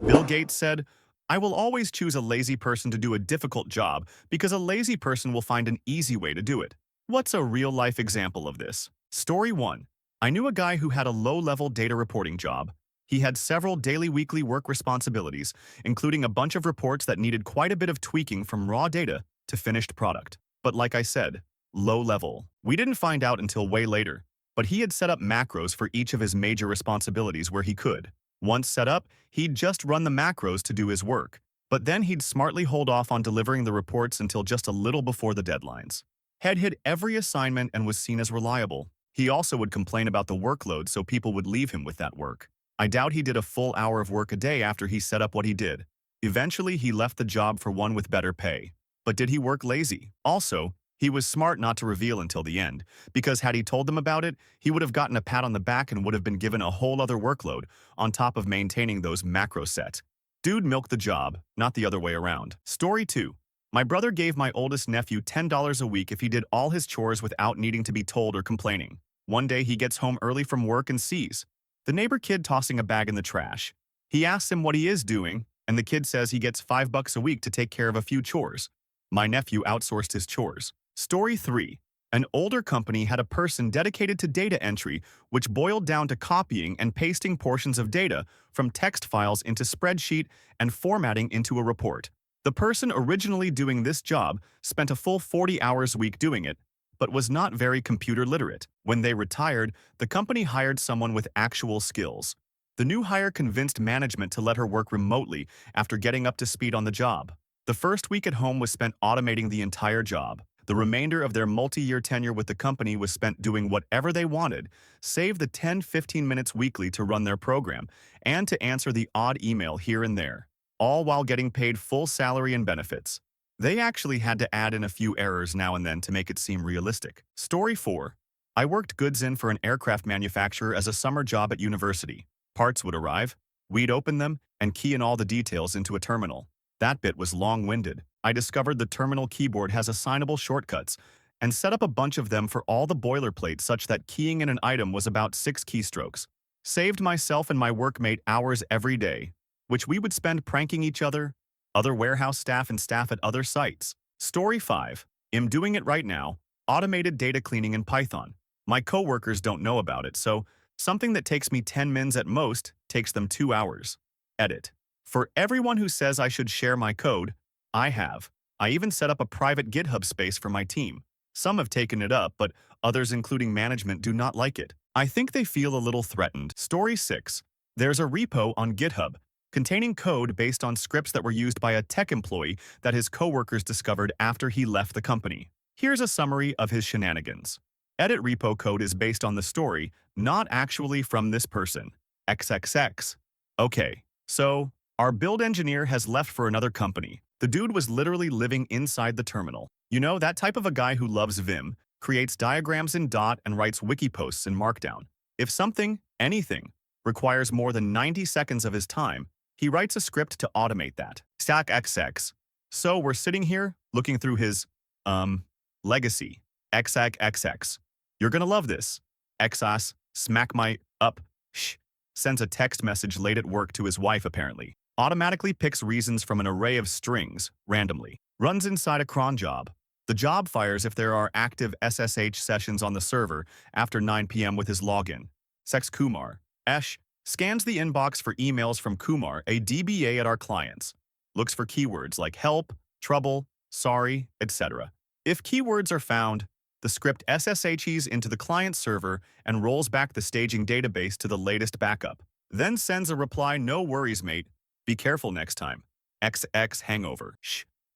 Bill Gates said, "I will always choose a lazy person to do a difficult job because a lazy person will find an easy way to do it." What's a real-life example of this? Story 1. I knew a guy who had a low-level data reporting job. He had several daily weekly work responsibilities, including a bunch of reports that needed quite a bit of tweaking from raw data to finished product. But like I said, low level. We didn't find out until way later, but he had set up macros for each of his major responsibilities where he could. Once set up, he'd just run the macros to do his work, but then he'd smartly hold off on delivering the reports until just a little before the deadlines. Head hit every assignment and was seen as reliable. He also would complain about the workload so people would leave him with that work. I doubt he did a full hour of work a day after he set up what he did. Eventually, he left the job for one with better pay. But did he work lazy? Also, he was smart not to reveal until the end, because had he told them about it, he would have gotten a pat on the back and would have been given a whole other workload on top of maintaining those macro sets. Dude milked the job, not the other way around. Story 2. My brother gave my oldest nephew $10 a week if he did all his chores without needing to be told or complaining. One day he gets home early from work and sees the neighbor kid tossing a bag in the trash. He asks him what he is doing, and the kid says he gets $5 a week to take care of a few chores. My nephew outsourced his chores. Story 3. An older company had a person dedicated to data entry, which boiled down to copying and pasting portions of data from text files into spreadsheet and formatting into a report. The person originally doing this job spent a full 40 hours a week doing it, but was not very computer literate. When they retired, the company hired someone with actual skills. The new hire convinced management to let her work remotely after getting up to speed on the job. The first week at home was spent automating the entire job. The remainder of their multi-year tenure with the company was spent doing whatever they wanted, save the 10-15 minutes weekly to run their program, and to answer the odd email here and there, all while getting paid full salary and benefits. They actually had to add in a few errors now and then to make it seem realistic. Story 4. I worked goods in for an aircraft manufacturer as a summer job at university. Parts would arrive, we'd open them, and key in all the details into a terminal. That bit was long-winded. I discovered the terminal keyboard has assignable shortcuts and set up a bunch of them for all the boilerplate such that keying in an item was about 6 keystrokes. Saved myself and my workmate hours every day, which we would spend pranking each other, other warehouse staff and staff at other sites. Story 5. I'm doing it right now. Automated data cleaning in Python. My coworkers don't know about it, so something that takes me 10 mins at most takes them 2 hours. Edit. For everyone who says I should share my code, I have. I even set up a private GitHub space for my team. Some have taken it up, but others, including management, do not like it. I think they feel a little threatened. Story 6. There's a repo on GitHub containing code based on scripts that were used by a tech employee that his coworkers discovered after he left the company. Here's a summary of his shenanigans. Edit repo code is based on the story, not actually from this person. XXX. Okay, so our build engineer has left for another company. The dude was literally living inside the terminal. You know, that type of a guy who loves Vim, creates diagrams in Dot, and writes wiki posts in Markdown. If something, anything, requires more than 90 seconds of his time, he writes a script to automate that. Stack XX. So we're sitting here, looking through his, legacy. XXX. You're gonna love this. XAS, smack my up, sends a text message late at work to his wife apparently. Automatically picks reasons from an array of strings, randomly. Runs inside a cron job. The job fires if there are active SSH sessions on the server after 9 p.m. with his login. Sex Kumar. Scans the inbox for emails from Kumar, a DBA at our clients. Looks for keywords like help, trouble, sorry, etc. If keywords are found, the script SSHs into the client server and rolls back the staging database to the latest backup. Then sends a reply, "No worries, mate. Be careful next time." XX hangover.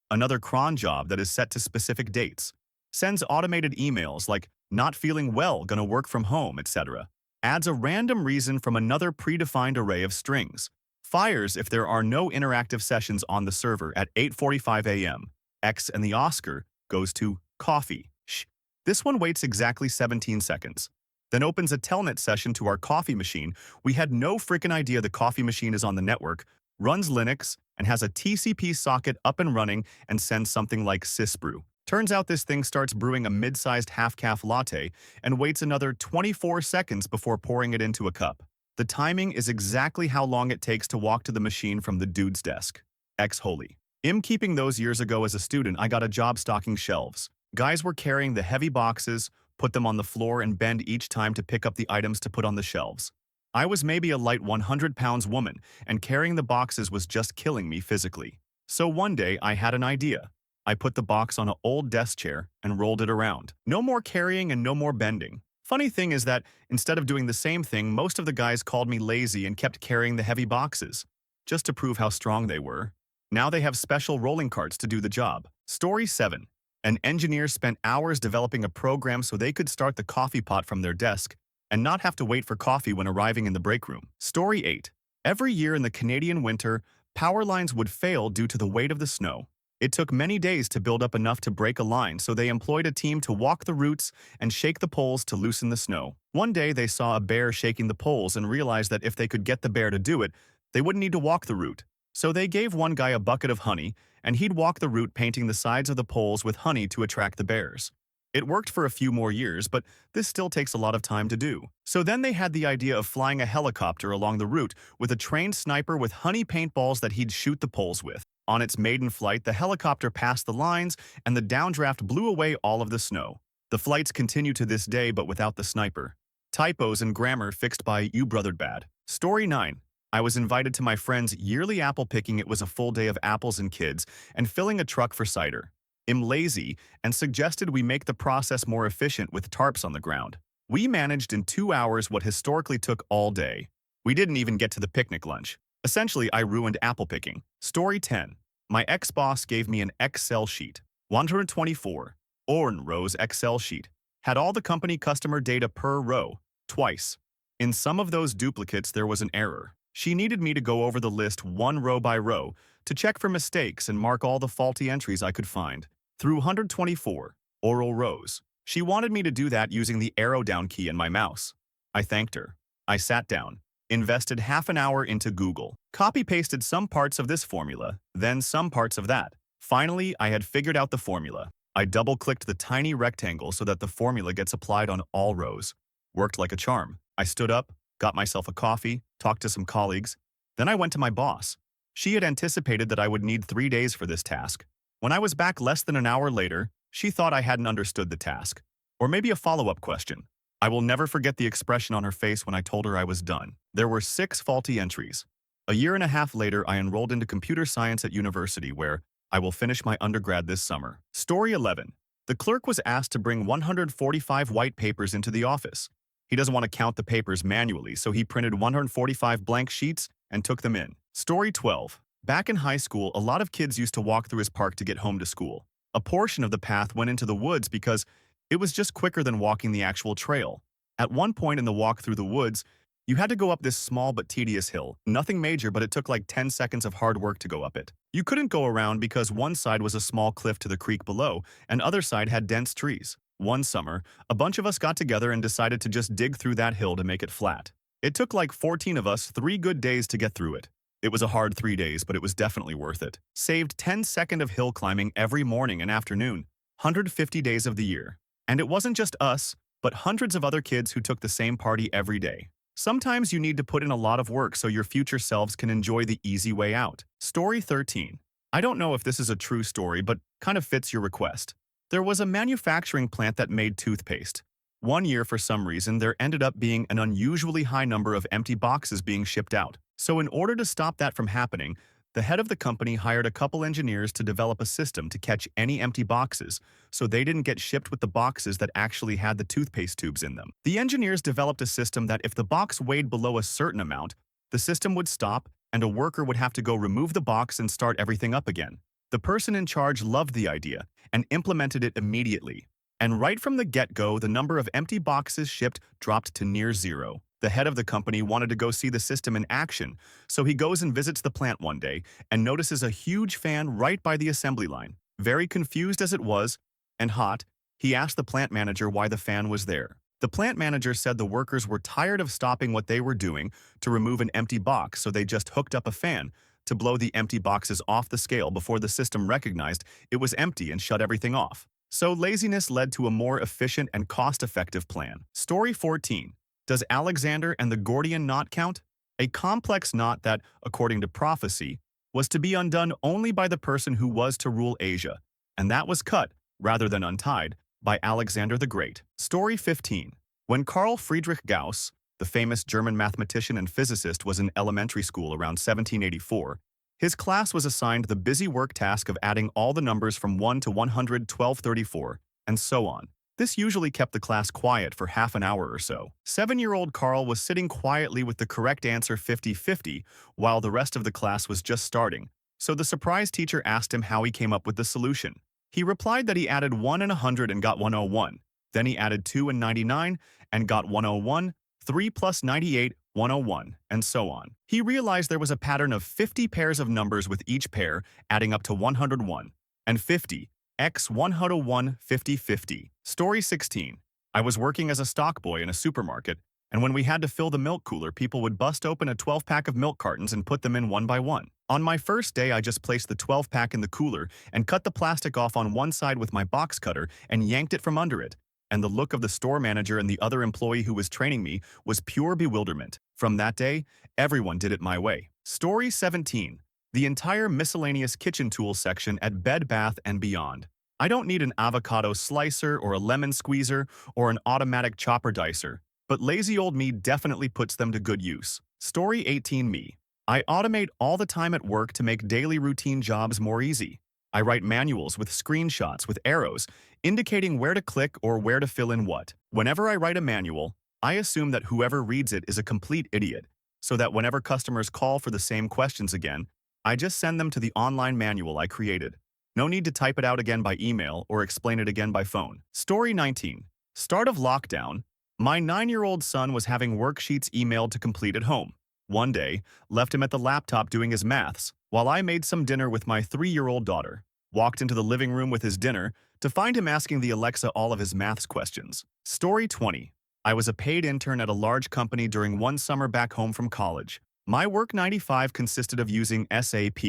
Another cron job that is set to specific dates. Sends automated emails like "not feeling well, gonna work from home," etc. Adds a random reason from another predefined array of strings. Fires if there are no interactive sessions on the server at 8:45 a.m. X and the Oscar goes to coffee. This one waits exactly 17 seconds. Then opens a telnet session to our coffee machine. We had no freaking idea the coffee machine is on the network, runs Linux, and has a TCP socket up and running and sends something like sysbrew. Turns out this thing starts brewing a mid-sized half-calf latte and waits another 24 seconds before pouring it into a cup. The timing is exactly how long it takes to walk to the machine from the dude's desk. Holy. Keeping those years ago as a student, I got a job stocking shelves. Guys were carrying the heavy boxes, put them on the floor, and bend each time to pick up the items to put on the shelves. I was maybe a light 100 pounds woman, and carrying the boxes was just killing me physically. So one day, I had an idea. I put the box on an old desk chair and rolled it around. No more carrying and no more bending. Funny thing is that instead of doing the same thing, most of the guys called me lazy and kept carrying the heavy boxes, just to prove how strong they were. Now they have special rolling carts to do the job. Story 7. An engineer spent hours developing a program so they could start the coffee pot from their desk and not have to wait for coffee when arriving in the break room. Story 8. Every year in the Canadian winter, power lines would fail due to the weight of the snow. It took many days to build up enough to break a line, so they employed a team to walk the routes and shake the poles to loosen the snow. One day, they saw a bear shaking the poles and realized that if they could get the bear to do it, they wouldn't need to walk the route. So they gave one guy a bucket of honey, and he'd walk the route painting the sides of the poles with honey to attract the bears. It worked for a few more years, but this still takes a lot of time to do. So then they had the idea of flying a helicopter along the route with a trained sniper with honey paintballs that he'd shoot the poles with. On its maiden flight, the helicopter passed the lines, and the downdraft blew away all of the snow. The flights continue to this day, but without the sniper. Typos and grammar fixed by You Brothered Bad. Story 9. I was invited to my friend's yearly apple picking. It was a full day of apples and kids, and filling a truck for cider. I'm lazy and suggested we make the process more efficient with tarps on the ground. We managed in 2 hours what historically took all day. We didn't even get to the picnic lunch. Essentially, I ruined apple picking. Story 10. My ex-boss gave me an Excel sheet. 124. rows Excel sheet. Had all the company customer data per row, twice. In some of those duplicates, there was an error. She needed me to go over the list one row by row to check for mistakes and mark all the faulty entries I could find. Through 124 oral rows. She wanted me to do that using the arrow down key and my mouse. I thanked her. I sat down, invested half an hour into Google, copy-pasted some parts of this formula, then some parts of that. Finally, I had figured out the formula. I double-clicked the tiny rectangle so that the formula gets applied on all rows. Worked like a charm. I stood up, got myself a coffee, talked to some colleagues. Then I went to my boss. She had anticipated that I would need 3 days for this task. When I was back less than an hour later, she thought I hadn't understood the task. Or maybe a follow-up question. I will never forget the expression on her face when I told her I was done. There were 6 faulty entries. A year and a half later, I enrolled into computer science at university, where I will finish my undergrad this summer. Story 11. The clerk was asked to bring 145 white papers into the office. He doesn't want to count the papers manually, so he printed 145 blank sheets and took them in. Story 12. Back in high school, a lot of kids used to walk through his park to get home to school. A portion of the path went into the woods because it was just quicker than walking the actual trail. At one point in the walk through the woods, you had to go up this small but tedious hill. Nothing major, but it took like 10 seconds of hard work to go up it. You couldn't go around because one side was a small cliff to the creek below, and other side had dense trees. One summer, a bunch of us got together and decided to just dig through that hill to make it flat. It took like 14 of us 3 good days to get through it. It was a hard 3 days, but it was definitely worth it. Saved 10 seconds of hill climbing every morning and afternoon, 150 days of the year. And it wasn't just us, but hundreds of other kids who took the same party every day. Sometimes you need to put in a lot of work so your future selves can enjoy the easy way out. Story 13. I don't know if this is a true story, but kind of fits your request. There was a manufacturing plant that made toothpaste. One year, for some reason, there ended up being an unusually high number of empty boxes being shipped out. So in order to stop that from happening, the head of the company hired a couple engineers to develop a system to catch any empty boxes, so they didn't get shipped with the boxes that actually had the toothpaste tubes in them. The engineers developed a system that if the box weighed below a certain amount, the system would stop and a worker would have to go remove the box and start everything up again. The person in charge loved the idea and implemented it immediately. And right from the get-go, the number of empty boxes shipped dropped to near zero. The head of the company wanted to go see the system in action, so he goes and visits the plant one day and notices a huge fan right by the assembly line. Very confused as it was, and hot, he asked the plant manager why the fan was there. The plant manager said the workers were tired of stopping what they were doing to remove an empty box, so they just hooked up a fan to blow the empty boxes off the scale before the system recognized it was empty and shut everything off. So laziness led to a more efficient and cost-effective plan. Story 14. Does Alexander and the Gordian knot count? A complex knot that, according to prophecy, was to be undone only by the person who was to rule Asia, and that was cut, rather than untied, by Alexander the Great. Story 15. When Carl Friedrich Gauss, the famous German mathematician and physicist, was in elementary school around 1784, his class was assigned the busy work task of adding all the numbers from 1 to 11234, and so on. This usually kept the class quiet for half an hour or so. 7-year-old Carl was sitting quietly with the correct answer 50-50, while the rest of the class was just starting, so the surprise teacher asked him how he came up with the solution. He replied that he added 1 and 100 and got 101. Then he added 2 and 99 and got 101, 3 plus 98, 101, and so on. He realized there was a pattern of 50 pairs of numbers with each pair adding up to 101, and 50, x 101, 50-50. Story 16. I was working as a stock boy in a supermarket, and when we had to fill the milk cooler, people would bust open a 12-pack of milk cartons and put them in one by one. On my first day, I just placed the 12-pack in the cooler and cut the plastic off on one side with my box cutter and yanked it from under it. And the look of the store manager and the other employee who was training me was pure bewilderment. From that day, everyone did it my way. Story 17. The entire miscellaneous kitchen tools section at Bed Bath & Beyond. I don't need an avocado slicer or a lemon squeezer or an automatic chopper dicer, but lazy old me definitely puts them to good use. Story 18. Me. I automate all the time at work to make daily routine jobs more easy. I write manuals with screenshots with arrows, indicating where to click or where to fill in what. Whenever I write a manual, I assume that whoever reads it is a complete idiot, so that whenever customers call for the same questions again, I just send them to the online manual I created. No need to type it out again by email or explain it again by phone. Story 19. Start of lockdown. My 9-year-old son was having worksheets emailed to complete at home. One day, left him at the laptop doing his maths, while I made some dinner with my 3-year-old daughter. Walked into the living room with his dinner to find him asking the Alexa all of his maths questions. Story 20. I was a paid intern at a large company during one summer back home from college. My work 95 consisted of using SAP,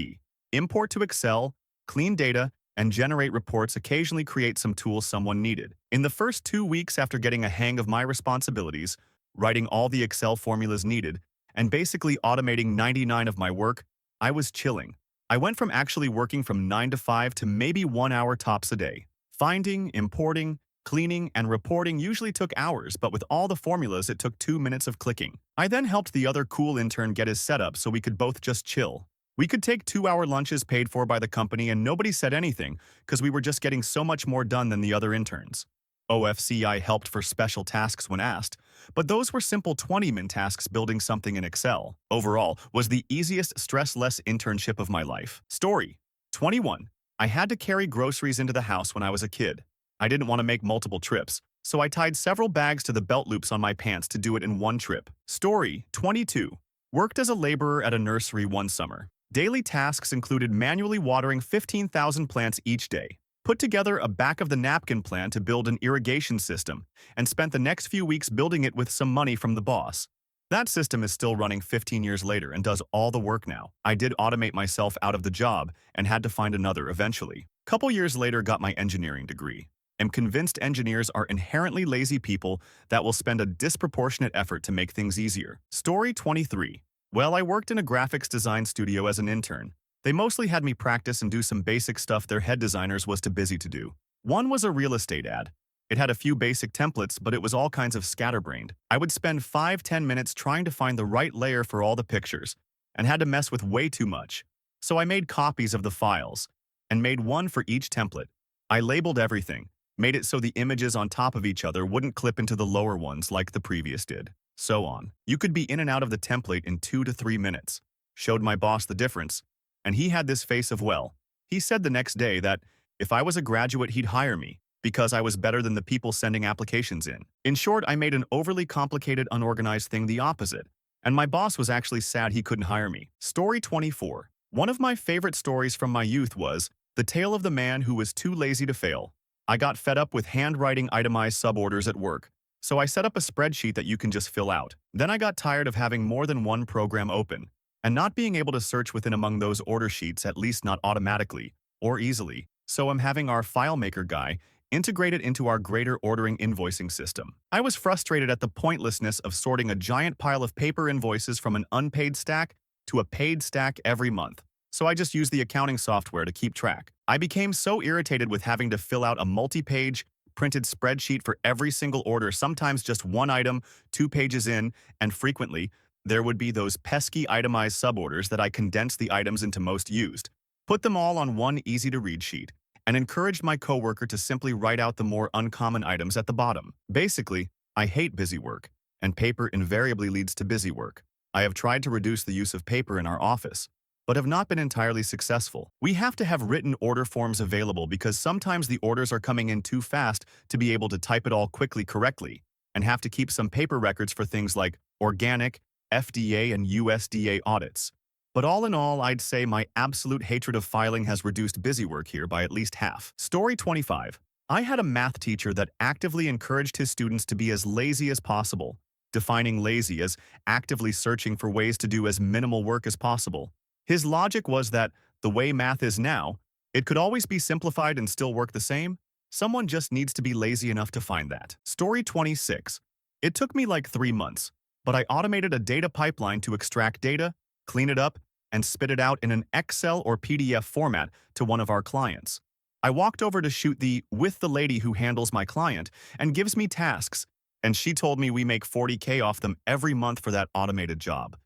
import to Excel, clean data, and generate reports, occasionally create some tools someone needed. In the first 2 weeks after getting a hang of my responsibilities, writing all the Excel formulas needed, and basically automating 99 of my work, I was chilling. I went from actually working from 9 to 5 to maybe 1 hour tops a day. Finding, importing, cleaning, and reporting usually took hours, but with all the formulas it took 2 minutes of clicking. I then helped the other cool intern get his setup so we could both just chill. We could take 2-hour lunches paid for by the company and nobody said anything because we were just getting so much more done than the other interns. OFCI helped for special tasks when asked, but those were simple 20-min tasks building something in Excel. Overall, was the easiest stress-less internship of my life. Story 21. I had to carry groceries into the house when I was a kid. I didn't want to make multiple trips, so I tied several bags to the belt loops on my pants to do it in one trip. Story 22. Worked as a laborer at a nursery one summer. Daily tasks included manually watering 15,000 plants each day, put together a back-of-the-napkin plan to build an irrigation system, and spent the next few weeks building it with some money from the boss. That system is still running 15 years later and does all the work now. I did automate myself out of the job and had to find another eventually. Couple years later, got my engineering degree. Am convinced engineers are inherently lazy people that will spend a disproportionate effort to make things easier. Story 23. Well, I worked in a graphics design studio as an intern. They mostly had me practice and do some basic stuff their head designers was too busy to do. One was a real estate ad. It had a few basic templates, but it was all kinds of scatterbrained. I would spend 5-10 minutes trying to find the right layer for all the pictures, and had to mess with way too much. So I made copies of the files, and made one for each template. I labeled everything, made it so the images on top of each other wouldn't clip into the lower ones like the previous did. So on. You could be in and out of the template in 2 to 3 minutes. Showed my boss the difference, and he had this face of, well, he said the next day that if I was a graduate he'd hire me because I was better than the people sending applications in. In short, I made an overly complicated, unorganized thing the opposite, and my boss was actually sad he couldn't hire me. Story 24. One of my favorite stories from my youth was the tale of the man who was too lazy to fail. I got fed up with handwriting itemized suborders at work, so I set up a spreadsheet that you can just fill out. Then I got tired of having more than one program open, and not being able to search within among those order sheets, at least not automatically or easily. So I'm having our FileMaker guy integrate it into our greater ordering invoicing system. I was frustrated at the pointlessness of sorting a giant pile of paper invoices from an unpaid stack to a paid stack every month, so I just used the accounting software to keep track. I became so irritated with having to fill out a multi-page, printed spreadsheet for every single order, sometimes just one item, 2 pages in, and frequently, there would be those pesky itemized suborders that I condensed the items into most used, put them all on one easy-to-read sheet, and encouraged my coworker to simply write out the more uncommon items at the bottom. Basically, I hate busy work, and paper invariably leads to busy work. I have tried to reduce the use of paper in our office, but have not been entirely successful. We have to have written order forms available because sometimes the orders are coming in too fast to be able to type it all quickly correctly, and have to keep some paper records for things like organic, FDA, and USDA audits. But all in all, I'd say my absolute hatred of filing has reduced busy work here by at least half. Story 25. I had a math teacher that actively encouraged his students to be as lazy as possible, defining lazy as actively searching for ways to do as minimal work as possible. His logic was that, the way math is now, it could always be simplified and still work the same. Someone just needs to be lazy enough to find that. Story 26. It took me like 3 months, but I automated a data pipeline to extract data, clean it up, and spit it out in an Excel or PDF format to one of our clients. I walked over to shoot with the lady who handles my client and gives me tasks, and she told me we make 40K off them every month for that automated job.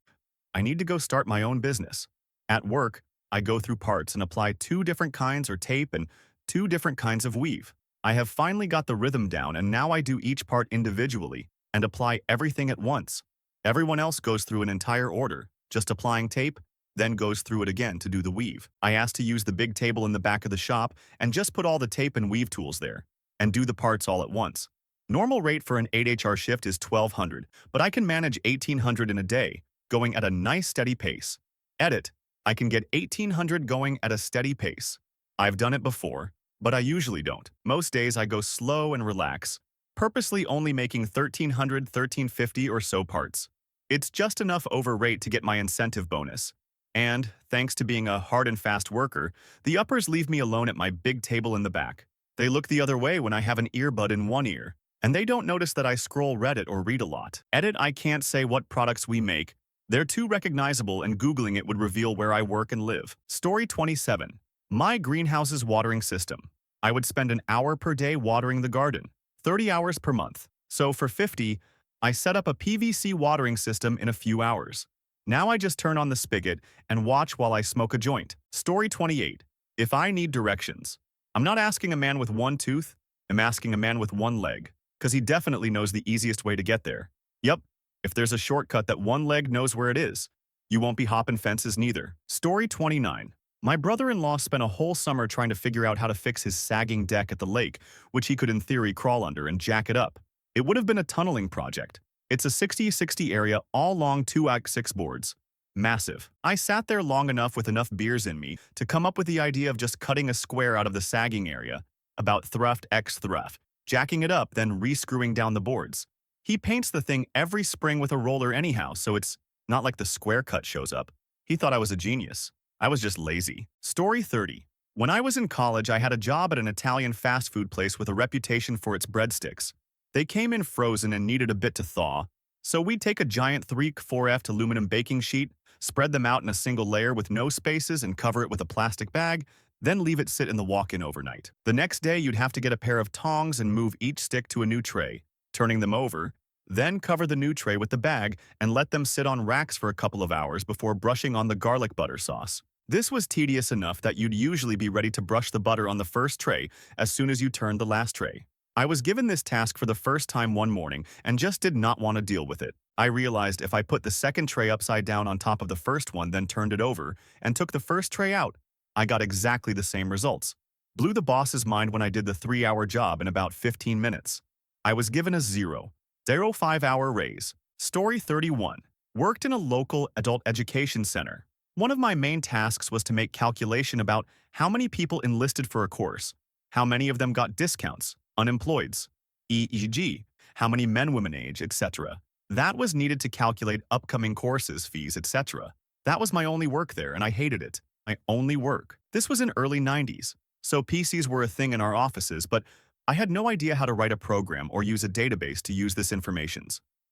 I need to go start my own business. At work, I go through parts and apply 2 different kinds of tape and 2 different kinds of weave. I have finally got the rhythm down, and now I do each part individually and apply everything at once. Everyone else goes through an entire order, just applying tape, then goes through it again to do the weave. I asked to use the big table in the back of the shop and just put all the tape and weave tools there, and do the parts all at once. Normal rate for an 8-hour shift is $1,200, but I can manage $1,800 in a day, going at a nice steady pace. Edit. I can get $1,800 going at a steady pace. I've done it before, but I usually don't. Most days I go slow and relax, purposely only making $1,300, $1,350 or so parts. It's just enough over rate to get my incentive bonus. And, thanks to being a hard and fast worker, the uppers leave me alone at my big table in the back. They look the other way when I have an earbud in one ear, and they don't notice that I scroll Reddit or read a lot. Edit. I can't say what products we make. They're too recognizable, and Googling it would reveal where I work and live. Story 27. My greenhouse's watering system. I would spend an hour per day watering the garden, 30 hours per month. So for 50, I set up a PVC watering system in a few hours. Now I just turn on the spigot and watch while I smoke a joint. Story 28. If I need directions. I'm not asking a man with one tooth, I'm asking a man with one leg, because he definitely knows the easiest way to get there. Yep, if there's a shortcut that one leg knows where it is, you won't be hopping fences neither. Story 29. My brother-in-law spent a whole summer trying to figure out how to fix his sagging deck at the lake, which he could in theory crawl under and jack it up. It would have been a tunneling project. It's a 60-60 area all long 2x6 boards. Massive. I sat there long enough with enough beers in me to come up with the idea of just cutting a square out of the sagging area, about thruft x thruft, jacking it up, then re-screwing down the boards. He paints the thing every spring with a roller anyhow, so it's not like the square cut shows up. He thought I was a genius. I was just lazy. Story 30. When I was in college, I had a job at an Italian fast food place with a reputation for its breadsticks. They came in frozen and needed a bit to thaw, so we'd take a giant 3x4F aluminum baking sheet, spread them out in a single layer with no spaces and cover it with a plastic bag, then leave it sit in the walk-in overnight. The next day, you'd have to get a pair of tongs and move each stick to a new tray, turning them over, then cover the new tray with the bag and let them sit on racks for a couple of hours before brushing on the garlic butter sauce. This was tedious enough that you'd usually be ready to brush the butter on the first tray as soon as you turned the last tray. I was given this task for the first time one morning and just did not want to deal with it. I realized if I put the second tray upside down on top of the first one, then turned it over, and took the first tray out, I got exactly the same results. Blew the boss's mind when I did the 3-hour job in about 15 minutes. I was given a 0.05-hour raise. Story 31. Worked in a local adult education center. One of my main tasks was to make calculation about how many people enlisted for a course, how many of them got discounts, unemployeds, e.g., how many men, women age, etc. That was needed to calculate upcoming courses, fees, etc. That was my only work there, and I hated it. My only work. This was in early 90s, so PCs were a thing in our offices, but I had no idea how to write a program or use a database to use this information.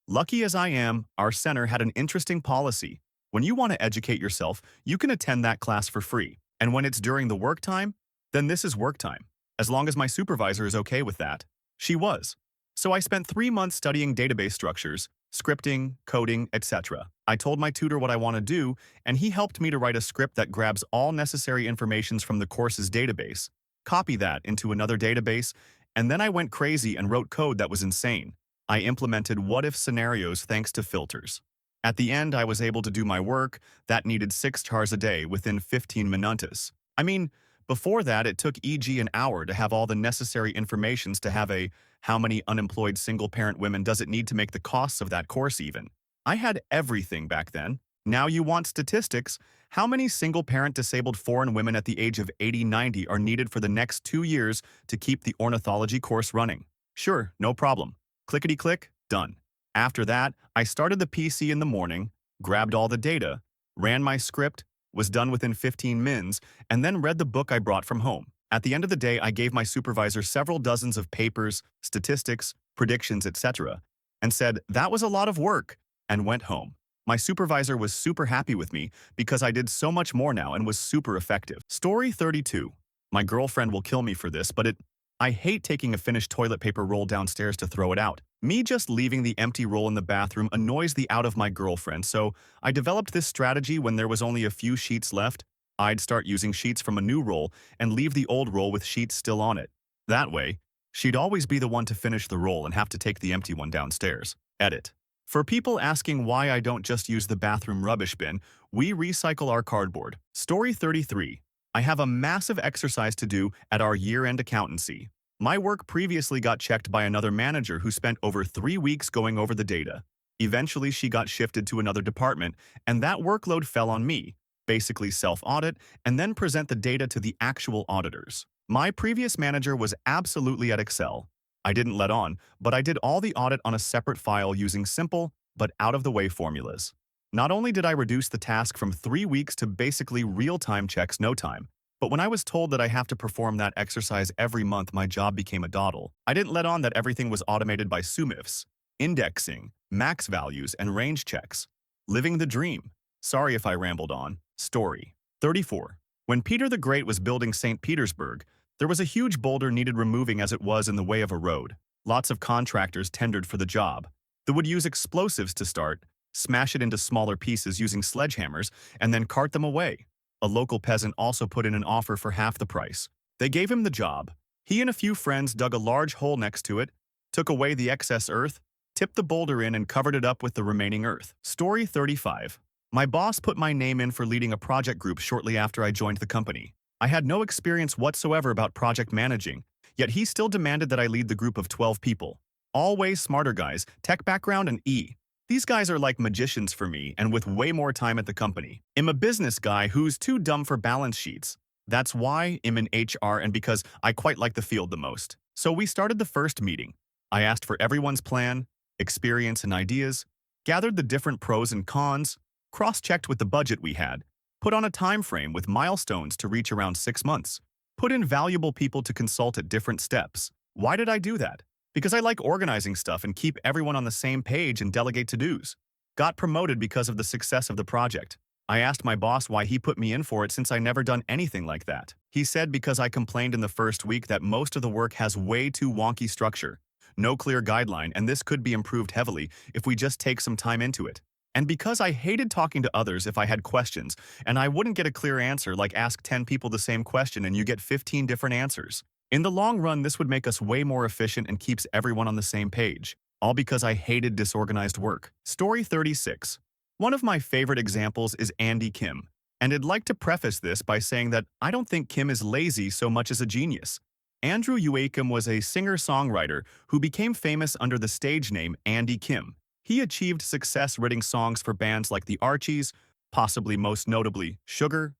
Lucky as I am, our center had an interesting policy. When you want to educate yourself, you can attend that class for free. And when it's during the work time, then this is work time. As long as my supervisor is okay with that. She was. So I spent 3 months studying database structures, scripting, coding, etc. I told my tutor what I want to do, and he helped me to write a script that grabs all necessary information from the course's database, copy that into another database, and then I went crazy and wrote code that was insane. I implemented what-if scenarios thanks to filters. At the end, I was able to do my work that needed 6 chars a day within 15 minutes. I mean, before that, it took e.g. an hour to have all the necessary informations to have a how many unemployed single-parent women does it need to make the costs of that course even. I had everything back then. Now you want statistics. How many single-parent disabled foreign women at the age of 80-90 are needed for the next 2 years to keep the ornithology course running? Sure, no problem. Clickety-click, done. After that, I started the PC in the morning, grabbed all the data, ran my script, was done within 15 mins, and then read the book I brought from home. At the end of the day, I gave my supervisor several dozens of papers, statistics, predictions, etc., and said, that was a lot of work, and went home. My supervisor was super happy with me because I did so much more now and was super effective. Story 32. My girlfriend will kill me for this, but I hate taking a finished toilet paper roll downstairs to throw it out. Me just leaving the empty roll in the bathroom annoys the out of my girlfriend, so I developed this strategy when there was only a few sheets left. I'd start using sheets from a new roll and leave the old roll with sheets still on it. That way, she'd always be the one to finish the roll and have to take the empty one downstairs. Edit. For people asking why I don't just use the bathroom rubbish bin, we recycle our cardboard. Story 33. I have a massive exercise to do at our year-end accountancy. My work previously got checked by another manager who spent over 3 weeks going over the data. Eventually, she got shifted to another department, and that workload fell on me. Basically self-audit, and then present the data to the actual auditors. My previous manager was absolutely at Excel. I didn't let on, but I did all the audit on a separate file using simple but out-of-the-way formulas. Not only did I reduce the task from 3 weeks to basically real-time checks no time, but when I was told that I have to perform that exercise every month, my job became a dawdle. I didn't let on that everything was automated by SUMIFs, indexing, max values, and range checks. Living the dream. Sorry if I rambled on. Story 34. When Peter the Great was building St. Petersburg, there was a huge boulder needed removing as it was in the way of a road. Lots of contractors tendered for the job. They would use explosives to start, smash it into smaller pieces using sledgehammers, and then cart them away. A local peasant also put in an offer for half the price. They gave him the job. He and a few friends dug a large hole next to it, took away the excess earth, tipped the boulder in and covered it up with the remaining earth. Story 35. My boss put my name in for leading a project group shortly after I joined the company. I had no experience whatsoever about project managing, yet he still demanded that I lead the group of 12 people. All way smarter guys, tech background and E. These guys are like magicians for me and with way more time at the company. I'm a business guy who's too dumb for balance sheets. That's why I'm in HR and because I quite like the field the most. So we started the first meeting. I asked for everyone's plan, experience and ideas, gathered the different pros and cons, cross-checked with the budget we had, put on a time frame with milestones to reach around 6 months, put in valuable people to consult at different steps. Why did I do that? Because I like organizing stuff and keep everyone on the same page and delegate to-dos. Got promoted because of the success of the project. I asked my boss why he put me in for it since I never done anything like that. He said because I complained in the first week that most of the work has way too wonky structure, no clear guideline, and this could be improved heavily if we just take some time into it. And because I hated talking to others if I had questions, and I wouldn't get a clear answer like ask 10 people the same question and you get 15 different answers. In the long run, this would make us way more efficient and keeps everyone on the same page. All because I hated disorganized work. Story 36. One of my favorite examples is Andy Kim. And I'd like to preface this by saying that I don't think Kim is lazy so much as a genius. Andrew Kim was a singer-songwriter who became famous under the stage name Andy Kim. He achieved success writing songs for bands like the Archies, possibly most notably Sugar.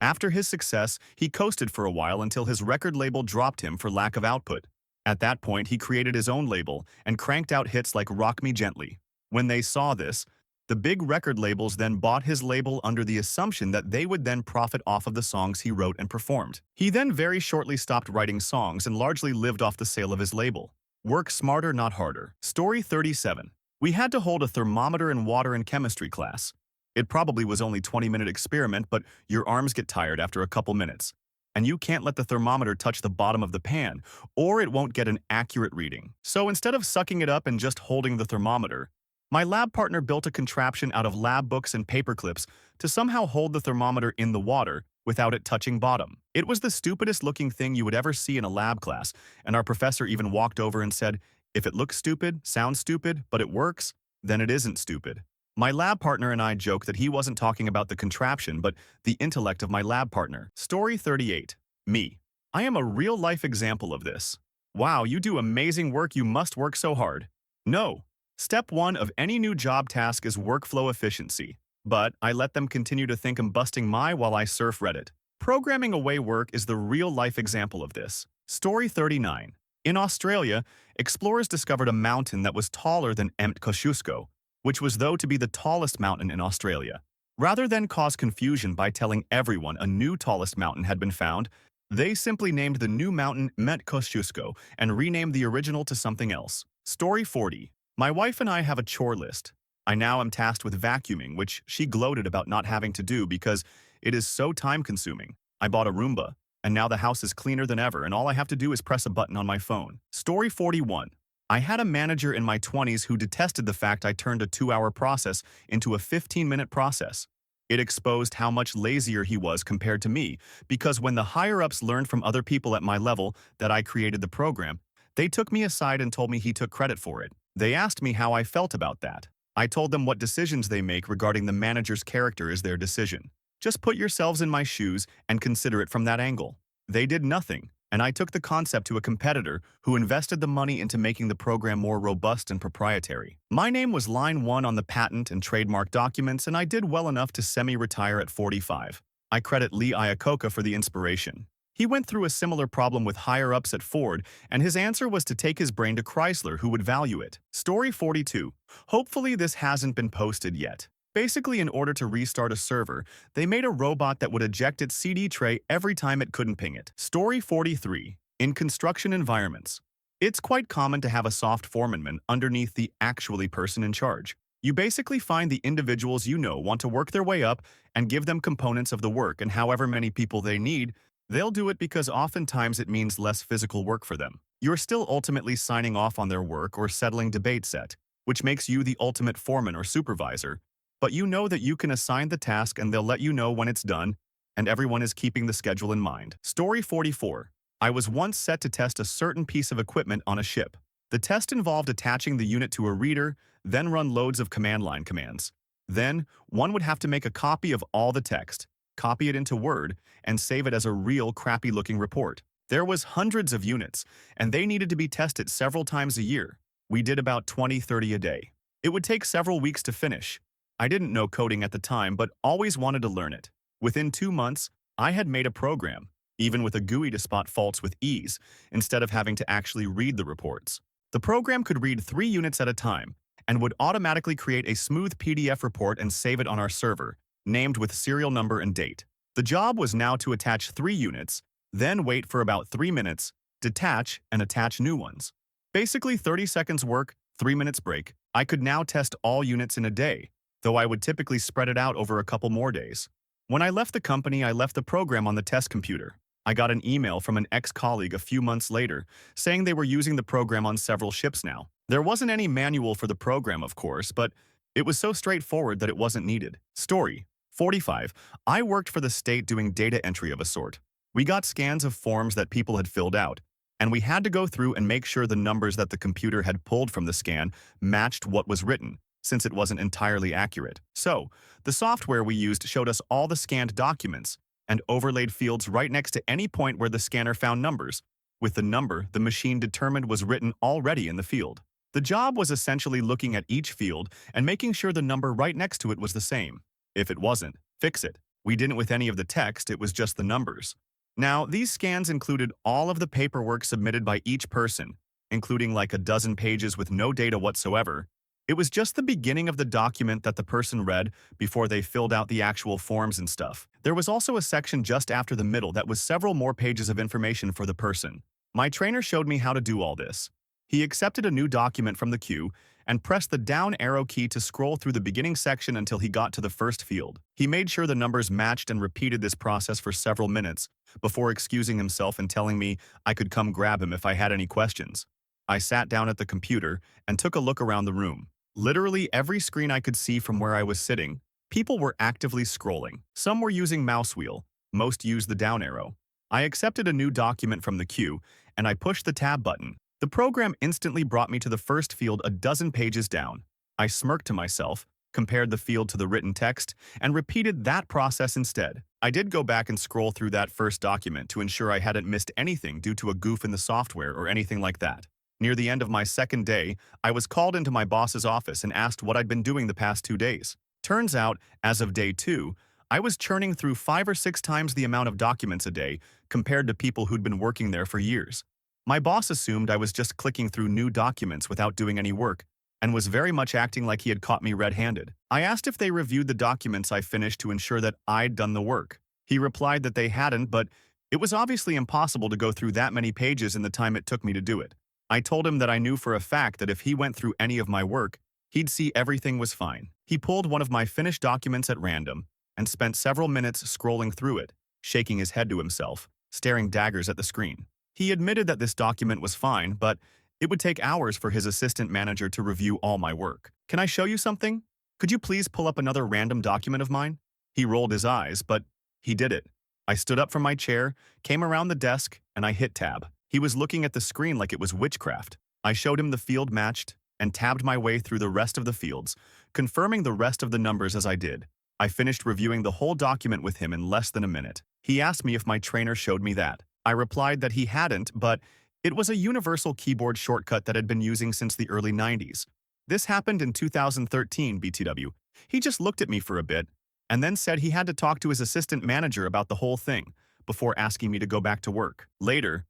After his success, he coasted for a while until his record label dropped him for lack of output. At that point, he created his own label and cranked out hits like Rock Me Gently. When they saw this, The big record labels then bought his label under the assumption that they would then profit off of the songs he wrote and performed. He then very shortly stopped writing songs and largely lived off the sale of his label. Work smarter, not harder. Story 37. We had to hold a thermometer in water and chemistry class. It probably was only a 20-minute experiment, but your arms get tired after a couple minutes. And you can't let the thermometer touch the bottom of the pan, or it won't get an accurate reading. So instead of sucking it up and just holding the thermometer, my lab partner built a contraption out of lab books and paper clips to somehow hold the thermometer in the water without it touching bottom. It was the stupidest looking thing you would ever see in a lab class, and our professor even walked over and said, "If it looks stupid, sounds stupid, but it works, then it isn't stupid." My lab partner and I joke that he wasn't talking about the contraption, but the intellect of my lab partner. Story 38. Me. I am a real-life example of this. Wow, you do amazing work, you must work so hard. No. Step 1 of any new job task is workflow efficiency. But I let them continue to think I'm busting my while I surf Reddit. Programming away work is the real-life example of this. Story 39. In Australia, explorers discovered a mountain that was taller than Mt. Kosciuszko, which was thought to be the tallest mountain in Australia. Rather than cause confusion by telling everyone a new tallest mountain had been found, they simply named the new mountain Mt. Kosciuszko and renamed the original to something else. Story 40. My wife and I have a chore list. I now am tasked with vacuuming, which she gloated about not having to do because it is so time-consuming. I bought a Roomba, and now the house is cleaner than ever, and all I have to do is press a button on my phone. Story 41. I had a manager in my 20s who detested the fact I turned a 2-hour process into a 15-minute process. It exposed how much lazier he was compared to me, because when the higher-ups learned from other people at my level that I created the program, they took me aside and told me he took credit for it. They asked me how I felt about that. I told them what decisions they make regarding the manager's character is their decision. Just put yourselves in my shoes and consider it from that angle. They did nothing, and I took the concept to a competitor who invested the money into making the program more robust and proprietary. My name was line 1 on the patent and trademark documents, and I did well enough to semi-retire at 45. I credit Lee Iacocca for the inspiration. He went through a similar problem with higher-ups at Ford, and his answer was to take his brain to Chrysler, who would value it. Story 42. Hopefully this hasn't been posted yet. Basically, in order to restart a server, they made a robot that would eject its CD tray every time it couldn't ping it. Story 43. In construction environments, it's quite common to have a soft foreman underneath the actually person in charge. You basically find the individuals you know want to work their way up and give them components of the work, and however many people they need, they'll do it because oftentimes it means less physical work for them. You're still ultimately signing off on their work or settling debate set, which makes you the ultimate foreman or supervisor, but you know that you can assign the task and they'll let you know when it's done, and everyone is keeping the schedule in mind. Story 44. I was once set to test a certain piece of equipment on a ship. The test involved attaching the unit to a reader, then run loads of command line commands. Then, one would have to make a copy of all the text, copy it into Word, and save it as a real crappy-looking report. There was hundreds of units, and they needed to be tested several times a year. We did about 20-30 a day. It would take several weeks to finish. I didn't know coding at the time, but always wanted to learn it. Within 2 months, I had made a program, even with a GUI to spot faults with ease, instead of having to actually read the reports. The program could read 3 units at a time, and would automatically create a smooth PDF report and save it on our server, named with serial number and date. The job was now to attach 3 units, then wait for about 3 minutes, detach, and attach new ones. Basically 30 seconds work, 3 minutes break. I could now test all units in a day, though I would typically spread it out over a couple more days. When I left the company, I left the program on the test computer. I got an email from an ex-colleague a few months later saying they were using the program on several ships now. There wasn't any manual for the program, of course, but it was so straightforward that it wasn't needed. Story 45. I worked for the state doing data entry of a sort. We got scans of forms that people had filled out, and we had to go through and make sure the numbers that the computer had pulled from the scan matched what was written, since it wasn't entirely accurate. So, the software we used showed us all the scanned documents and overlaid fields right next to any point where the scanner found numbers, with the number the machine determined was written already in the field. The job was essentially looking at each field and making sure the number right next to it was the same. If it wasn't, fix it. We didn't with any of the text, it was just the numbers. Now, these scans included all of the paperwork submitted by each person, including like a dozen pages with no data whatsoever, It was just the beginning of the document that the person read before they filled out the actual forms and stuff. There was also a section just after the middle that was several more pages of information for the person. My trainer showed me how to do all this. He accepted a new document from the queue and pressed the down arrow key to scroll through the beginning section until he got to the first field. He made sure the numbers matched and repeated this process for several minutes before excusing himself and telling me I could come grab him if I had any questions. I sat down at the computer and took a look around the room. Literally every screen I could see from where I was sitting, people were actively scrolling. Some were using mouse wheel, most used the down arrow. I accepted a new document from the queue, and I pushed the tab button. The program instantly brought me to the first field a dozen pages down. I smirked to myself, compared the field to the written text, and repeated that process instead. I did go back and scroll through that first document to ensure I hadn't missed anything due to a goof in the software or anything like that. Near the end of my second day, I was called into my boss's office and asked what I'd been doing the past 2 days. Turns out, as of day 2, I was churning through 5 or 6 times the amount of documents a day compared to people who'd been working there for years. My boss assumed I was just clicking through new documents without doing any work, and was very much acting like he had caught me red-handed. I asked if they reviewed the documents I finished to ensure that I'd done the work. He replied that they hadn't, but it was obviously impossible to go through that many pages in the time it took me to do it. I told him that I knew for a fact that if he went through any of my work, he'd see everything was fine. He pulled one of my finished documents at random and spent several minutes scrolling through it, shaking his head to himself, staring daggers at the screen. He admitted that this document was fine, but it would take hours for his assistant manager to review all my work. "Can I show you something? Could you please pull up another random document of mine?" He rolled his eyes, but he did it. I stood up from my chair, came around the desk, and I hit tab. He was looking at the screen like it was witchcraft. I showed him the field matched and tabbed my way through the rest of the fields, confirming the rest of the numbers as I did. I finished reviewing the whole document with him in less than a minute. He asked me if my trainer showed me that. I replied that he hadn't, but it was a universal keyboard shortcut that I'd been using since the early 90s. This happened in 2013 BTW. He just looked at me for a bit and then said he had to talk to his assistant manager about the whole thing before asking me to go back to work. Later,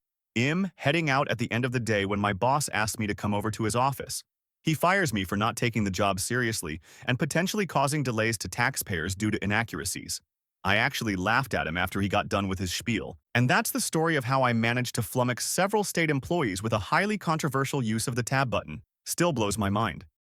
heading out at the end of the day when my boss asked me to come over to his office. He fires me for not taking the job seriously and potentially causing delays to taxpayers due to inaccuracies. I actually laughed at him after he got done with his spiel. And that's the story of how I managed to flummox several state employees with a highly controversial use of the tab button. Still blows my mind.